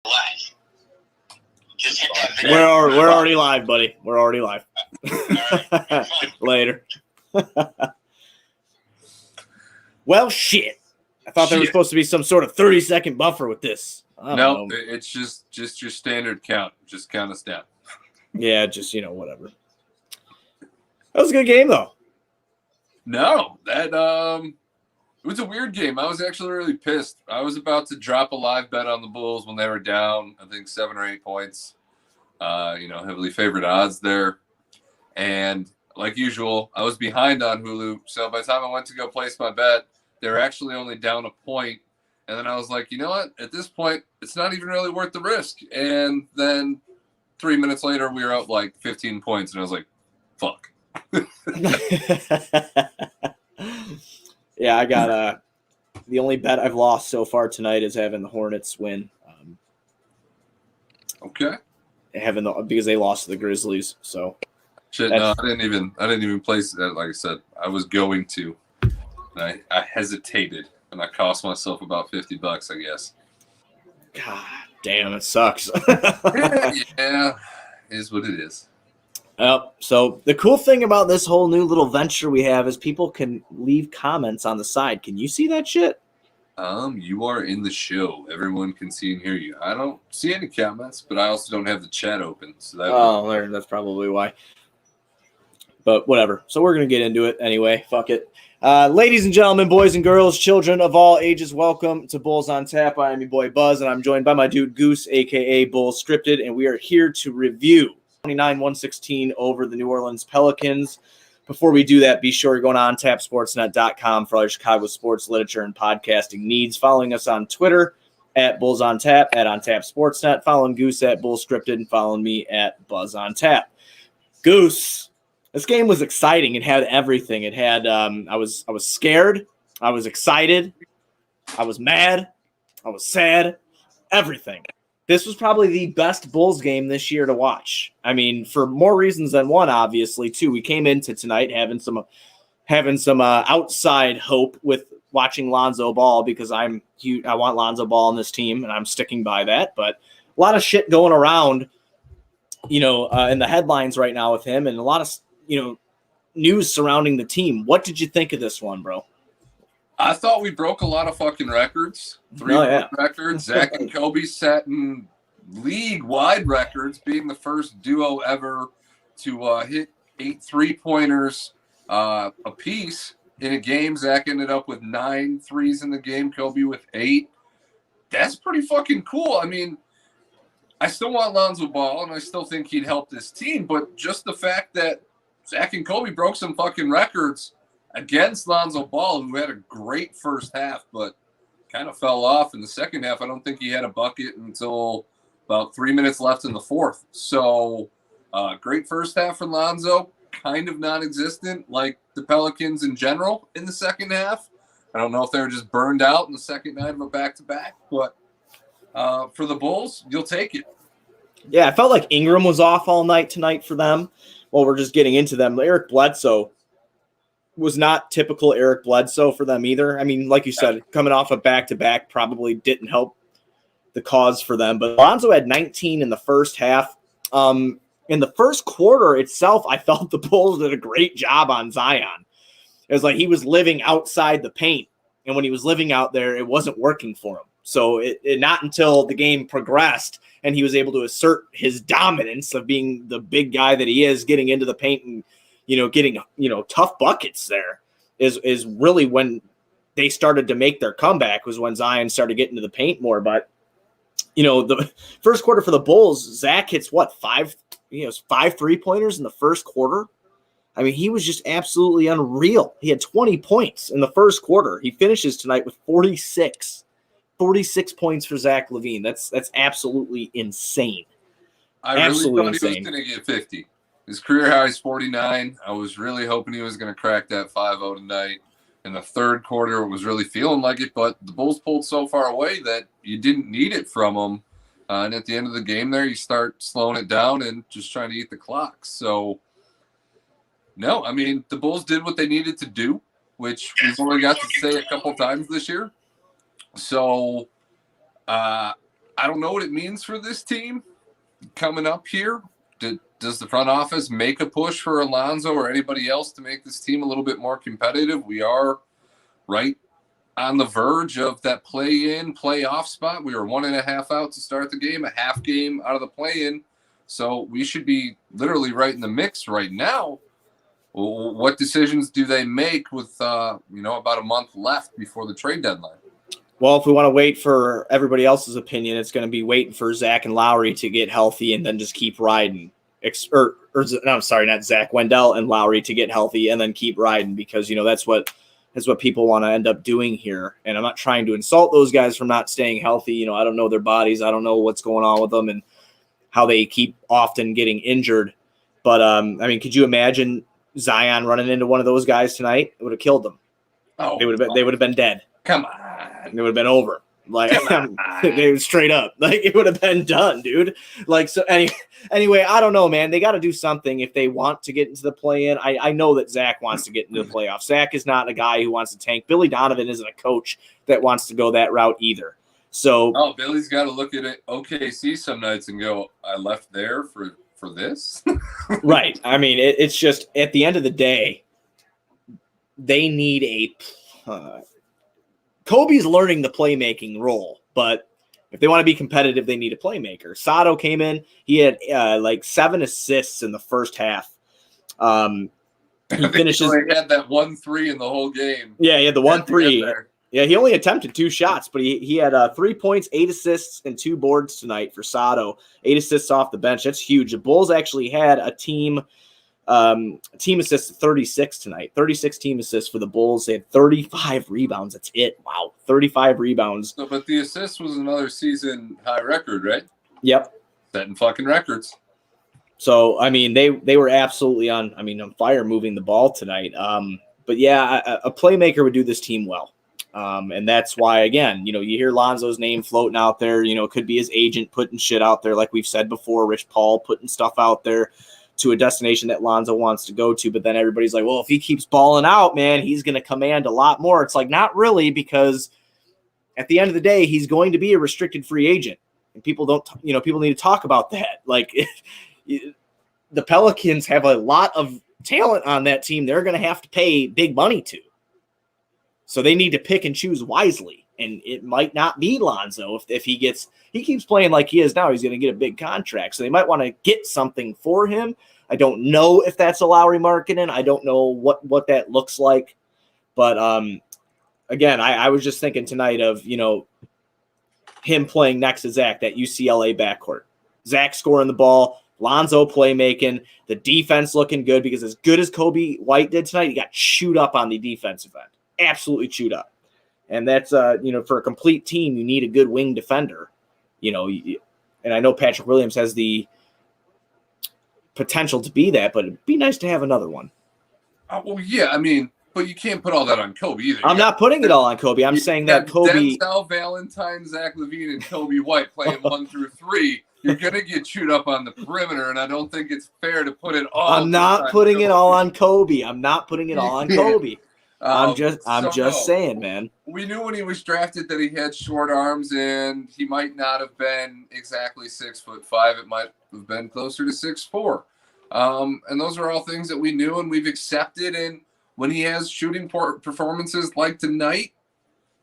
live. Just hit that video. We're already live, buddy. We're already live. Right, Later. Well, shit. I thought there was supposed to be some sort of 30-second buffer with this. No, it's just your standard count. Just count us down. Yeah, just, whatever. That was a good game, though. No, that it was a weird game. I was actually really pissed. I was about to drop a live bet on the Bulls when they were down, I think 7 or 8 points. Heavily favored odds there. And like usual, I was behind on Hulu. So by the time I went to go place my bet, they were actually only down a point. And then I was like, you know what? At this point, it's not even really worth the risk. And then 3 minutes later, we were up like 15 points. And I was like, fuck. Yeah, I got the only bet I've lost so far tonight is having the Hornets win. Okay. Because they lost to the Grizzlies. So shit, no, I didn't even place that. Like I said, I was going to. And I hesitated, and I cost myself about $50, I guess. God damn, it sucks. Yeah, is what it is. So the cool thing about this whole new little venture we have is people can leave comments on the side. Can you see that shit? You are in the show. Everyone can see and hear you. I don't see any comments, but I also don't have the chat open. So that's probably why. But whatever. So we're going to get into it anyway. Fuck it. Ladies and gentlemen, boys and girls, children of all ages, welcome to Bulls on Tap. I am your boy Buzz, and I'm joined by my dude Goose, a.k.a. BullScripted, and we are here to review 29-116 over the New Orleans Pelicans. Before we do that, be sure you're going on tapsportsnet.com for all your Chicago sports, literature, and podcasting needs. Following us on Twitter at BullsOnTap, at OnTapSportsNet. Following Goose at BullScripted, and following me at BuzzOnTap. Goose, this game was exciting. It had everything. It had I was scared. I was excited. I was mad. I was sad. Everything. This was probably the best Bulls game this year to watch. I mean, for more reasons than one, obviously, too. We came into tonight having some outside hope with watching Lonzo Ball because I want Lonzo Ball on this team, and I'm sticking by that. But a lot of shit going around, in the headlines right now with him, and a lot of news surrounding the team. What did you think of this one, bro? I thought we broke a lot of fucking records. 3 records. Zach and Kobe setting league-wide records, being the first duo ever to hit 8 3-pointers apiece in a game. Zach ended up with 9 threes in the game, Kobe with 8. That's pretty fucking cool. I mean, I still want Lonzo Ball, and I still think he'd help this team, but just the fact that Zach and Kobe broke some fucking records against Lonzo Ball, who had a great first half, but kind of fell off in the second half. I don't think he had a bucket until about 3 minutes left in the fourth. So great first half for Lonzo, kind of non-existent like the Pelicans in general in the second half. I don't know if they were just burned out in the second night of a back-to-back, but for the Bulls, you'll take it. Yeah, I felt like Ingram was off all night tonight for them. Well, we're just getting into them. Eric Bledsoe was not typical Eric Bledsoe for them either. I mean, like you said, coming off a back-to-back probably didn't help the cause for them. But Lonzo had 19 in the first half. In the first quarter itself, I felt the Bulls did a great job on Zion. It was like he was living outside the paint. And when he was living out there, it wasn't working for him. So it not until the game progressed and he was able to assert his dominance of being the big guy that he is, getting into the paint and getting, tough buckets there is really when they started to make their comeback, was when Zion started getting to the paint more. But, the first quarter for the Bulls, Zach hits 5 3-pointers in the first quarter. I mean, he was just absolutely unreal. He had 20 points in the first quarter. He finishes tonight with 46 points for Zach LaVine. That's absolutely insane. I really thought he was going to get 50. His career high is 49. I was really hoping he was going to crack that 5-0 tonight. In the third quarter, it was really feeling like it, but the Bulls pulled so far away that you didn't need it from them. And at the end of the game there, you start slowing it down and just trying to eat the clock. So, no, I mean, the Bulls did what they needed to do, which we've only got to say a couple times this year. So, I I don't know what it means for this team coming up here. Does the front office make a push for Alonzo or anybody else to make this team a little bit more competitive? We are right on the verge of that play-in, playoff spot. We were 1.5 out to start the game, a half game out of the play-in. So we should be literally right in the mix right now. What decisions do they make with, about a month left before the trade deadline? Well, if we want to wait for everybody else's opinion, it's going to be waiting for Zach and Lowry to get healthy and then just keep riding. I'm sorry, not Zach, Wendell and Lowry to get healthy and then keep riding because, that's what people want to end up doing here. And I'm not trying to insult those guys from not staying healthy. I don't know their bodies. I don't know what's going on with them and how they keep often getting injured. But, could you imagine Zion running into one of those guys tonight? It would have killed them. Oh, they would have been dead. Come on. It would have been over. Like they would straight up. Like it would have been done, dude. Like so anyway, I don't know, man. They got to do something if they want to get into the play-in. I know that Zach wants to get into the playoffs. Zach is not a guy who wants to tank. Billy Donovan isn't a coach that wants to go that route either. So Billy's got to look at it OKC some nights and go, I left there for this. Right. It's just at the end of the day, they need Kobe's learning the playmaking role, but if they want to be competitive, they need a playmaker. Sato came in. He had 7 assists in the first half. He finishes. He had that 1-3 in the whole game. Yeah, he had the 1-3. Yeah, he only attempted 2 shots, but he had 3 points, 8 assists, and 2 boards tonight for Sato. 8 assists off the bench. That's huge. The Bulls actually had a team assists 36 tonight. 36 team assists for the Bulls. They had 35 rebounds. That's it. Wow, 35 rebounds. So, but the assist was another season high record, right? Yep. Setting fucking records. So, they were absolutely on fire moving the ball tonight. But yeah, a playmaker would do this team well. And that's why, again, you hear Lonzo's name floating out there. It could be his agent putting shit out there, like we've said before, Rich Paul putting stuff out there to a destination that Lonzo wants to go to. But then everybody's like, well, if he keeps balling out, man, he's going to command a lot more. It's like, not really, because at the end of the day, he's going to be a restricted free agent. And people people need to talk about that. Like the Pelicans have a lot of talent on that team. They're going to have to pay big money to. So they need to pick and choose wisely. And it might not be Lonzo if he keeps playing like he is now, he's going to get a big contract. So they might want to get something for him. I don't know if that's a Lowry marketing. I don't know what that looks like. But again, I was just thinking tonight of, him playing next to Zach, that UCLA backcourt. Zach scoring the ball, Lonzo playmaking, the defense looking good, because as good as Kobe White did tonight, he got chewed up on the defensive end. Absolutely chewed up. And that's, for a complete team, you need a good wing defender. And I know Patrick Williams has the potential to be that, but it'd be nice to have another one. Well, yeah, but you can't put all that on Kobe either. I'm not putting it all on Kobe. I'm saying that Kobe. Denzel Valentine, Zach LaVine, and Kobe White playing 1 through 3. You're going to get chewed up on the perimeter, and I don't think it's fair to put it all I'm not putting it all on Kobe. I'm not putting it all on Kobe. I'm just saying, man. We knew when he was drafted that he had short arms, and he might not have been exactly 6'5". It might have been closer to 6'4". And those are all things that we knew and we've accepted. And when he has shooting performances like tonight,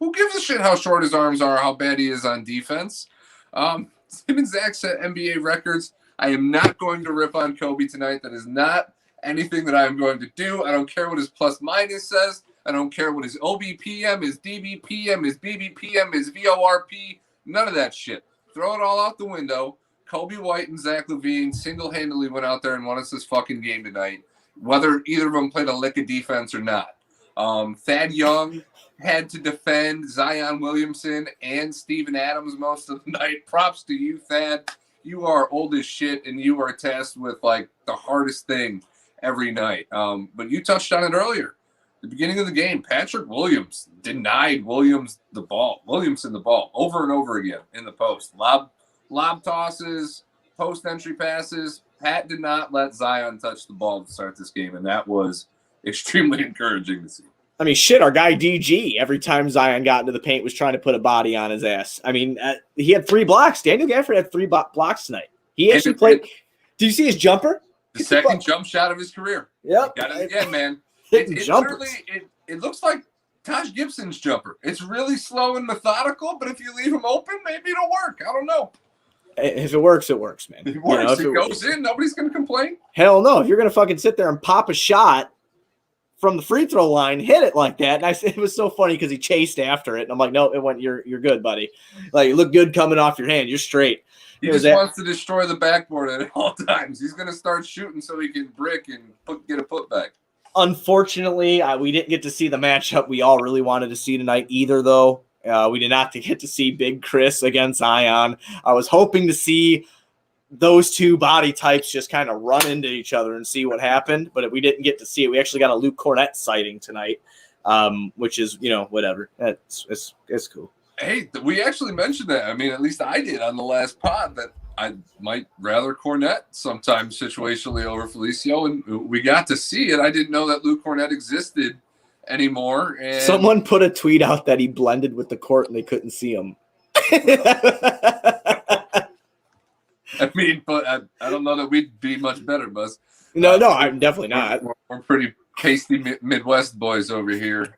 who gives a shit how short his arms are, how bad he is on defense? Him and Zach set NBA records. I am not going to rip on Kobe tonight. That is not anything that I am going to do. I don't care what his plus minus says. I don't care what his OBPM, his DBPM, his BBPM, his VORP, none of that shit. Throw it all out the window. Kobe White and Zach LaVine single-handedly went out there and won us this fucking game tonight, whether either of them played a lick of defense or not. Thad Young had to defend Zion Williamson and Steven Adams most of the night. Props to you, Thad. You are old as shit, and you are tasked with, the hardest thing every night. But you touched on it earlier. The beginning of the game, Patrick Williams denied Williamson the ball over and over again in the post. Lob tosses, post entry passes. Pat did not let Zion touch the ball to start this game, and that was extremely encouraging to see. I mean, shit, our guy DG, every time Zion got into the paint, was trying to put a body on his ass. I mean, he had 3 blocks. Daniel Gafford had 3 blocks tonight. He actually played. Did you see his jumper? The second jump shot of his career. Yep. Got it again, man. It literally, it looks like Taj Gibson's jumper. It's really slow and methodical, but if you leave him open, maybe it'll work. I don't know. If it works, it works, man. If it works, it goes in. Nobody's going to complain. Hell no. If you're going to fucking sit there and pop a shot from the free throw line, hit it like that. And it was so funny because he chased after it. And I'm like, no, it went. You're good, buddy. Like, you look good coming off your hand. You're straight. He just wants to destroy the backboard at all times. He's going to start shooting so he can brick and get a putback. Unfortunately, we didn't get to see the matchup we all really wanted to see tonight either, though. We did not get to see Big Chris against Zion. I was hoping to see those two body types just kind of run into each other and see what happened, but we didn't get to see it. We actually got a Luke Cornett sighting tonight, which is, whatever. It's cool. Hey, we actually mentioned that. I mean, at least I did on the last pod that I might rather Cornett sometimes situationally over Felicio, and we got to see it. I didn't know that Luke Cornett existed anymore. And someone put a tweet out that he blended with the court and they couldn't see him. I mean, but I don't know that we'd be much better, Buzz. No, I'm definitely not. We're pretty pasty Midwest boys over here.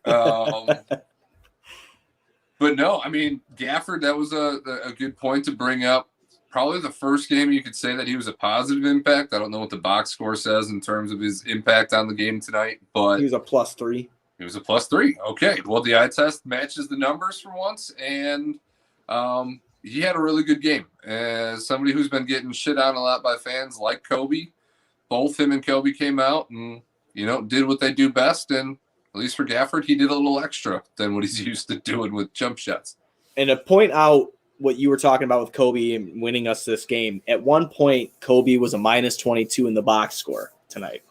But no, I mean, Gafford, that was a good point to bring up. Probably the first game you could say that he was a positive impact. I don't know what the box score says in terms of his impact on the game tonight, but he was a +3. He was a +3. Okay. Well, the eye test matches the numbers for once, and he had a really good game. As somebody who's been getting shit on a lot by fans like Kobe, both him and Kobe came out and, did what they do best. And at least for Gafford, he did a little extra than what he's used to doing with jump shots. And to point out what you were talking about with Kobe and winning us this game, at one point, Kobe was a -22 in the box score tonight.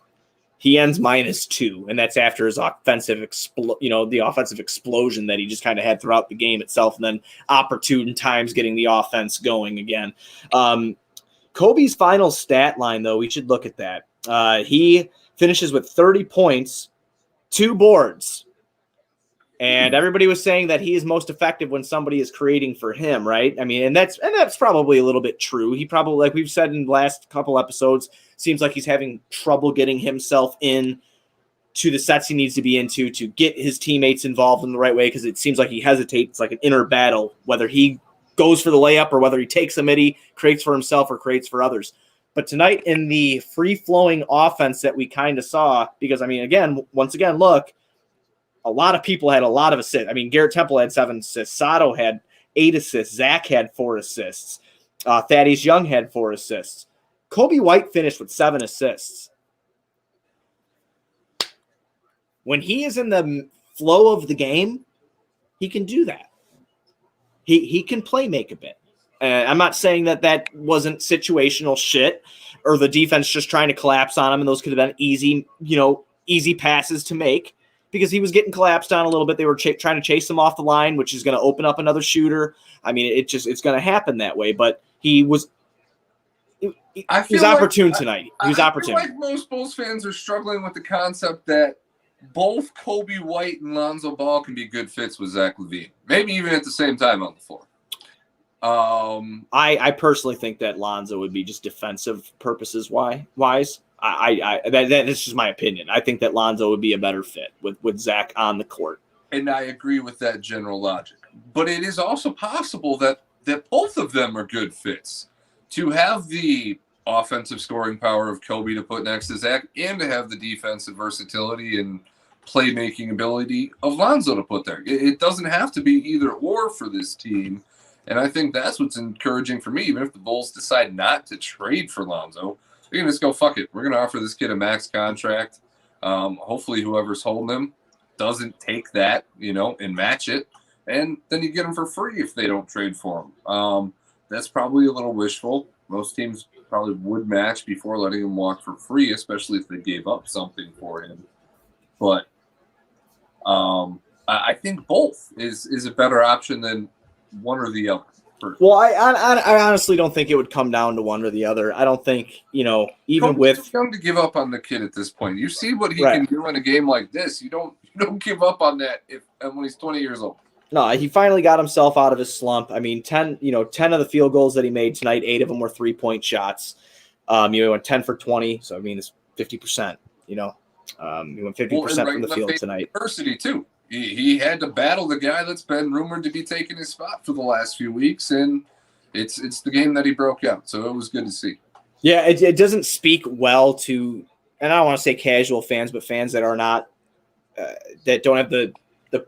He ends -2, and that's after his offensive the offensive explosion that he just kind of had throughout the game itself, and then opportune times getting the offense going again. Kobe's final stat line, though, we should look at that. He finishes with 30 points, 2 boards, and everybody was saying that he is most effective when somebody is creating for him, right? I mean, and that's probably a little bit true. He probably, like we've said in the last couple episodes, seems like he's having trouble getting himself in to the sets he needs to be into to get his teammates involved in the right way, because it seems like he hesitates. It's like an inner battle, whether he goes for the layup or whether he takes a midi, creates for himself or creates for others. But tonight in the free-flowing offense that we kind of saw, because, I mean, once again, look, a lot of people had a lot of assists. I mean, Garrett Temple had 7 assists. Sato had 8 assists. Zach had 4 assists. Thaddeus Young had 4 assists. Kobe White finished with 7 assists. When he is in the flow of the game, he can do that. He can play make a bit. I'm not saying that wasn't situational shit or the defense just trying to collapse on him, and those could have been easy passes to make, because he was getting collapsed on a little bit. They were trying to chase him off the line, which is going to open up another shooter. I mean, it's going to happen that way. But he was opportune tonight. He was opportune. I feel like most Bulls fans are struggling with the concept that both Kobe White and Lonzo Ball can be good fits with Zach LaVine, maybe even at the same time on the floor. I personally think that Lonzo would be just defensive purposes wise. That's just my opinion. I think that Lonzo would be a better fit with Zach on the court. And I agree with that general logic. But it is also possible that both of them are good fits. To have the offensive scoring power of Kobe to put next to Zach, and to have the defensive versatility and playmaking ability of Lonzo to put there. It doesn't have to be either or for this team. And I think that's what's encouraging for me. Even if the Bulls decide not to trade for Lonzo, they can just go, fuck it. We're going to offer this kid a max contract. Hopefully whoever's holding him doesn't take that, and match it. And then you get him for free if they don't trade for him. That's probably a little wishful. Most teams probably would match before letting him walk for free, especially if they gave up something for him. But I think both is a better option than one or the other. Well, I honestly don't think it would come down to one or the other. I don't think, even with young to give up on the kid at this point. You see what he can do in a game like this. You don't don't give up on that when he's 20 years old. No, he finally got himself out of his slump. I mean, 10 of the field goals that he made tonight, 8 of them were 3-point shots. He went 10 for 20, so I mean it's 50%. He went 50% from the field tonight. Adversity too. He had to battle the guy that's been rumored to be taking his spot for the last few weeks, and it's the game that he broke out. So it was good to see. Yeah, it doesn't speak well to, and I don't want to say casual fans, but fans that are not that don't have the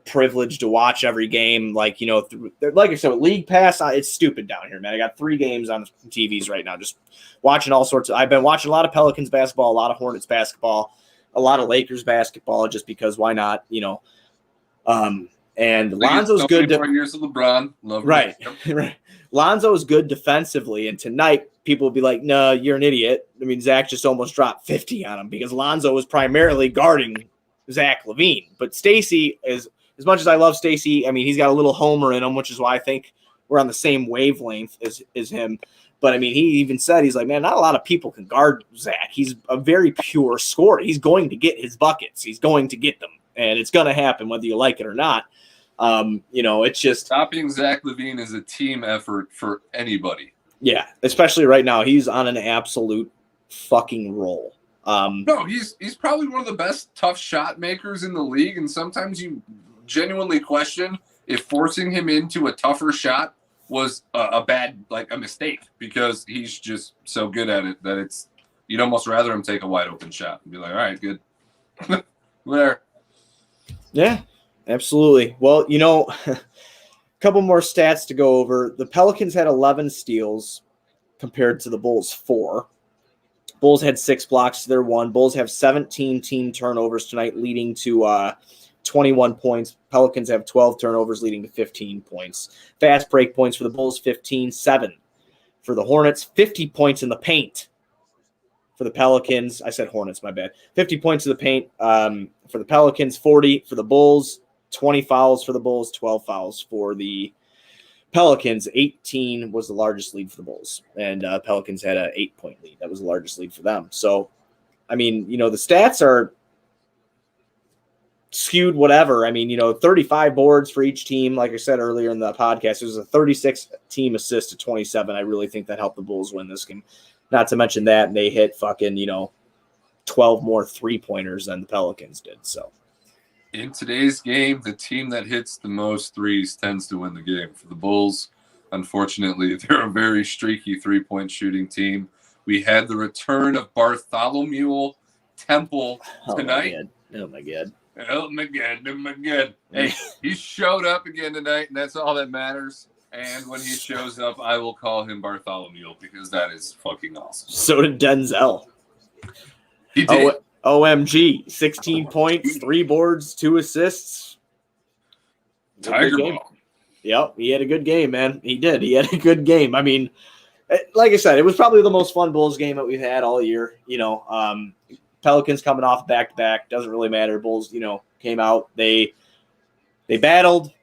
privilege to watch every game. Like I said, League Pass, it's stupid down here, man. I got 3 games on TVs right now, just watching all sorts of. I've been watching a lot of Pelicans basketball, a lot of Hornets basketball, a lot of Lakers basketball, just because why not? And Lonzo's good. Years of LeBron, love right, right. Lonzo is good defensively, and tonight people will be like, "No, you're an idiot." I mean, Zach just almost dropped 50 on him because Lonzo was primarily guarding Zach LaVine. But Stacey is, as much as I love Stacey, I mean, he's got a little homer in him, which is why I think we're on the same wavelength as him. But I mean, he even said, he's like, man, not a lot of people can guard Zach. He's a very pure scorer. He's going to get his buckets. He's going to get them, and it's going to happen whether you like it or not. It's just stopping Zach LaVine is a team effort for anybody. Yeah, especially right now, he's on an absolute fucking roll. No, he's probably one of the best tough shot makers in the league, and sometimes you genuinely question if forcing him into a tougher shot was a mistake, because he's just so good at it that you'd almost rather him take a wide open shot and be like, all right, good. There. Yeah, absolutely. Well, a couple more stats to go over. The Pelicans had 11 steals compared to the Bulls 4. Bulls had 6 blocks to their 1. Bulls have 17 team turnovers tonight, leading to 21 points. Pelicans have 12 turnovers, leading to 15 points. Fast break points for the Bulls, 15-7. For the Hornets, 50 points in the paint. For the Pelicans, I said Hornets, my bad. 50 points in the paint for the Pelicans, 40 for the Bulls, 20 fouls for the Bulls, 12 fouls for the Pelicans. 18 was the largest lead for the Bulls, and Pelicans had an 8-point lead. That was the largest lead for them. So, I mean, the stats are skewed, whatever. I mean, 35 boards for each team. Like I said earlier in the podcast, it was a 36 team assist to 27. I really think that helped the Bulls win this game. Not to mention that they hit fucking, 12 more 3-pointers than the Pelicans did. So, in today's game, the team that hits the most threes tends to win the game. For the Bulls, unfortunately, they're a very streaky 3-point shooting team. We had the return of Bartholomew Temple tonight. Oh, my God. Oh, my God. Hey, he showed up again tonight, and that's all that matters. And when he shows up, I will call him Bartholomew, because that is fucking awesome. So did Denzel. He did. OMG, 16 points, 3 boards, 2 assists. Tiger ball. Yep, he had a good game, man. He did. He had a good game. I mean, like I said, it was probably the most fun Bulls game that we've had all year. Pelicans coming off back-to-back. Doesn't really matter. Bulls, came out. They battled,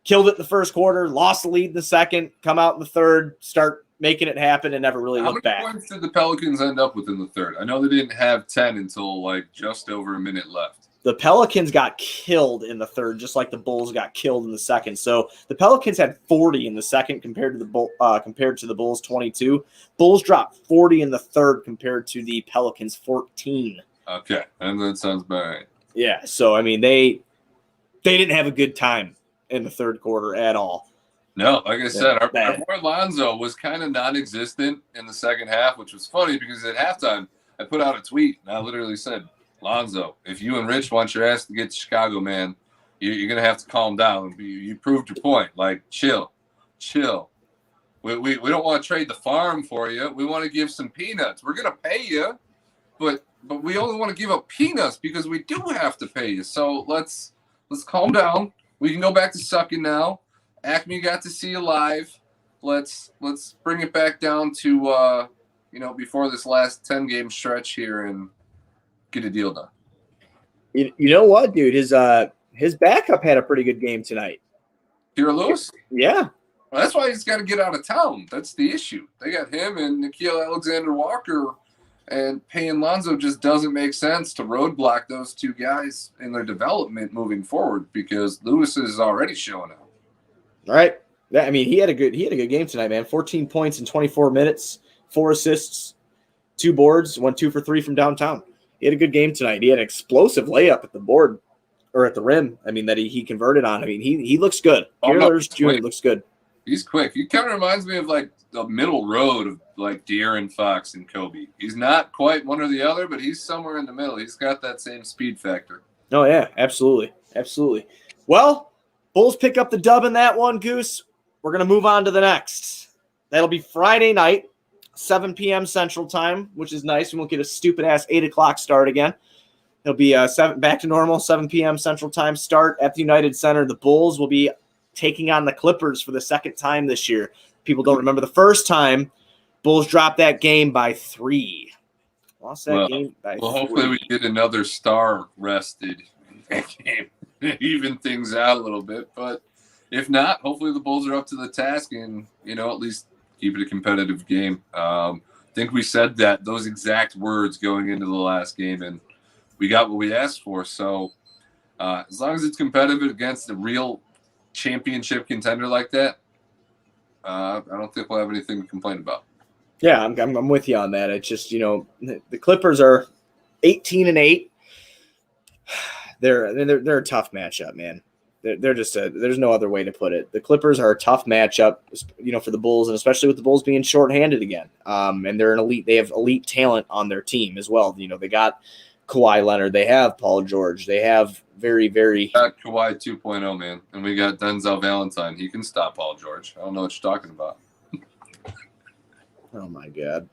killed it in the first quarter, lost the lead in the second, come out in the third, start making it happen, and never really looked back. How many points did the Pelicans end up with in the third? I know they didn't have 10 until just over a minute left. The Pelicans got killed in the third, just like the Bulls got killed in the second. So the Pelicans had 40 in the second compared to the Bulls 22. Bulls dropped 40 in the third compared to the Pelicans 14. Okay, and that sounds about right. Yeah, so I mean they didn't have a good time in the third quarter at all. No, like I said, our boy Lonzo was kind of non-existent in the second half, which was funny because at halftime I put out a tweet and I literally said, Lonzo, if you and Rich want your ass to get to Chicago, man, you're going to have to calm down. You proved your point. Chill. We don't want to trade the farm for you. We want to give some peanuts. We're going to pay you, but we only want to give up peanuts because we do have to pay you. So let's calm down. We can go back to sucking now. Acme got to see you live. Let's bring it back down to before this last 10-game stretch here and get a deal done. You know what, dude? His backup had a pretty good game tonight. Kira Lewis? Yeah. Well, that's why he's got to get out of town. That's the issue. They got him and Nickeil Alexander-Walker And paying Lonzo just doesn't make sense to roadblock those two guys in their development moving forward because Lewis is already showing up. All right. Yeah, I mean, he had a good game tonight, man. 14 points in 24 minutes, 4 assists, 2 boards, went 2 for 3 from downtown. He had a good game tonight. He had an explosive layup at the board or at the rim. I mean, that he converted on. I mean, he looks good. Gearlers Jr. looks good. He's quick. He kind of reminds me of like the middle road of like De'Aaron Fox and Kobe. He's not quite one or the other, but he's somewhere in the middle. He's got that same speed factor. Oh, yeah, absolutely. Absolutely. Well, Bulls pick up the dub in that one, Goose. We're going to move on to the next. That'll be Friday night, 7 p.m. Central Time, which is nice. We won't get a stupid-ass 8 o'clock start again. It'll be back to normal, 7 p.m. Central Time start at the United Center. The Bulls will be taking on the Clippers for the second time this year. People don't remember the first time. Bulls dropped that game by 3. Lost that game by 3. Hopefully we get another star rested in that game. Even things out a little bit. But if not, hopefully the Bulls are up to the task and, at least keep it a competitive game. I think we said those exact words going into the last game, and we got what we asked for. So as long as it's competitive against a real championship contender like that, I don't think we'll have anything to complain about. Yeah, I'm with you on that. It's just, the Clippers are 18-8. They're a tough matchup, man. They're just there's no other way to put it. The Clippers are a tough matchup, for the Bulls, and especially with the Bulls being shorthanded again. And they're they have elite talent on their team as well. They got Kawhi Leonard, they have Paul George, they have very, very. Got Kawhi 2.0, man, and we got Denzel Valentine. He can stop Paul George. I don't know what you're talking about. Oh my God.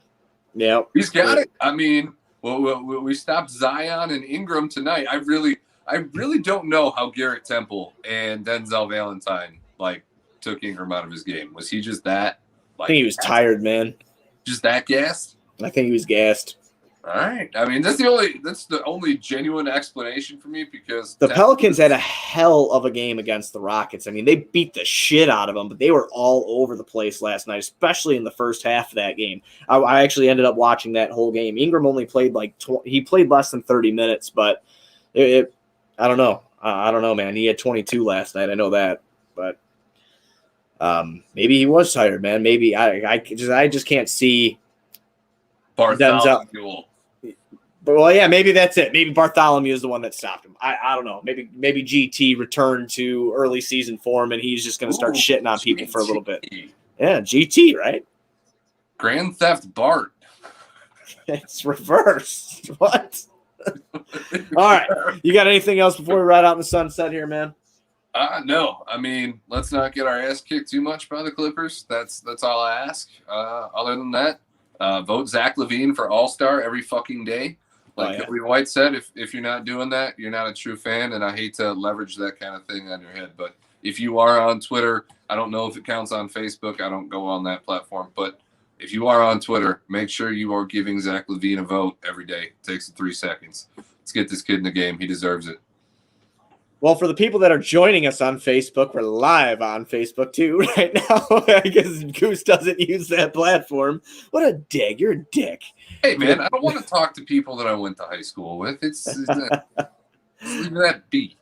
Yeah, he's got it. I mean, we stopped Zion and Ingram tonight. I really don't know how Garrett Temple and Denzel Valentine took Ingram out of his game. Was he just that? I think he was tired, man. Just that gassed? I think he was gassed. All right. I mean, that's the only genuine explanation for me because the Pelicans had a hell of a game against the Rockets. I mean, they beat the shit out of them, but they were all over the place last night, especially in the first half of that game. I actually ended up watching that whole game. Ingram only played he played less than 30 minutes, but I don't know. I don't know, man. He had 22 last night. I know that, but maybe he was tired, man. Maybe I just can't see Bartholomew. But well, yeah, maybe that's it. Maybe Bartholomew is the one that stopped him. I don't know. Maybe GT returned to early season form and he's just going to start shitting on people for a little bit. Yeah, GT, right? Grand Theft Bart. It's reversed. What? All right. You got anything else before we ride out in the sunset here, man? No. I mean, let's not get our ass kicked too much by the Clippers. That's all I ask. Other than that, vote Zach LaVine for All-Star every fucking day. Kobe White said, if you're not doing that, you're not a true fan, and I hate to leverage that kind of thing on your head. But if you are on Twitter, I don't know if it counts on Facebook. I don't go on that platform. But if you are on Twitter, make sure you are giving Zach LaVine a vote every day. It takes 3 seconds. Let's get this kid in the game. He deserves it. Well, for the people that are joining us on Facebook, we're live on Facebook too right now. I guess Goose doesn't use that platform. What a dick. You're a dick. Hey, man, I don't want to talk to people that I went to high school with. It's leave that be.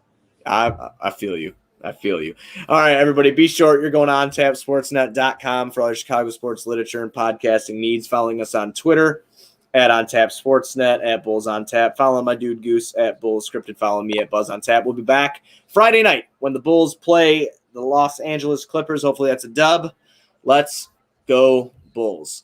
I feel you. I feel you. All right, everybody, be short. You're going on TapSportsNet.com for all your Chicago sports literature and podcasting needs. Following us on Twitter at OnTapSportsNet, at BullsOnTap. Follow my dude Goose at BullScripted. Follow me at BuzzOnTap. We'll be back Friday night when the Bulls play the Los Angeles Clippers. Hopefully that's a dub. Let's go Bulls.